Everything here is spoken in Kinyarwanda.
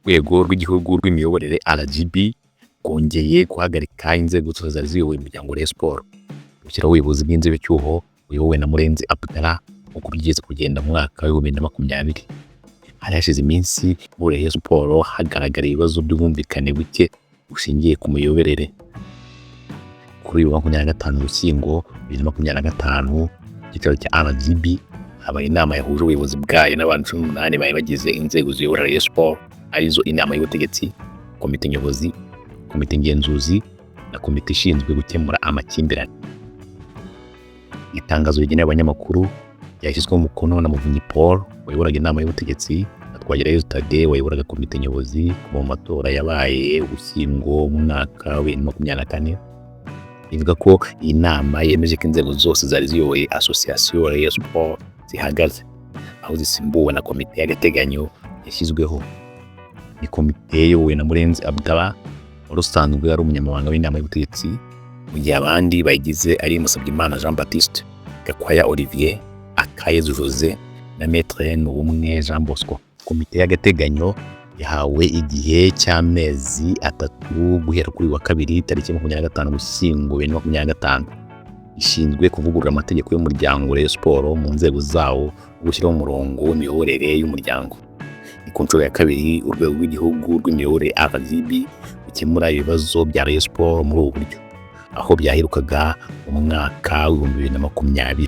Urwego rw'Igihugu rw'imiyoborere RGB rwongeye guhagarika inzego zose zari ziyoboye umuryango Rayonsports, gushyiraho ubuyobozi bw'inzibacyuho buyobowe na Murenzi Abdallah uko byigeze kugenda mu mwaka wa 2020. Hari hashize iminsi muri Rayonsports hagaragara ibibazo by'ubwumvikane buke bushingiye ku miyoborere. Kuri 25 Ugushyingo 2025 igitero cya RGB habaye inama yahuje ubuyobozi bwayo n'abantu 18 bari bagize inzego ziyobora Rayonsports, arizo inama y'ubutegetsi, komite nyobozi, komite ngenzuzi na komite ishinzwe gukemura amakimbirane. Itangazo rigenewe abanyamakuru ryashyizweho umukono na Muvunyi Paul wayoboraga inama y'ubutegetsi, na Twagirayezu Tade wayoboraga komite nyobozi mu matora yabaye Ugushyingo mu mwaka wa 2024. Ivuga ko iyi nama yemeje ko inzego zose zari ziyoboye Association Rayonsports zihagaze, aho zisimbuwe na komite y'agateganyo yashyizweho. Ni komite yobowe na Murenzi Abdallah wari usanzwe ari umunyamabanga w'inama y'ubutegetsi, mu gihe abandi bayigize ari Musabyimana Jean Baptiste, Gakwaya Olivier, Akayezu Jose na Maître N'Ubumwe Jean Bosco. Komite y'agateganyo yahawe igihe cy'amezi 3 guhera kuri wa kabiri tariki 25 Ugushyingo 2025. Ishinzwe kuvugurura amategeko y'umuryango Rayonsports mu nzego zawo, gushyiraho umurongo w'imiyoborere y'umuryango. Ni ku nshuro ya kabiri Urwego rw'Igihugu rw'imiyoborere RGB gukemura ibibazo bya Rayonsports muri ubu buryo, aho byaherukaga mu mwaka wa 2020.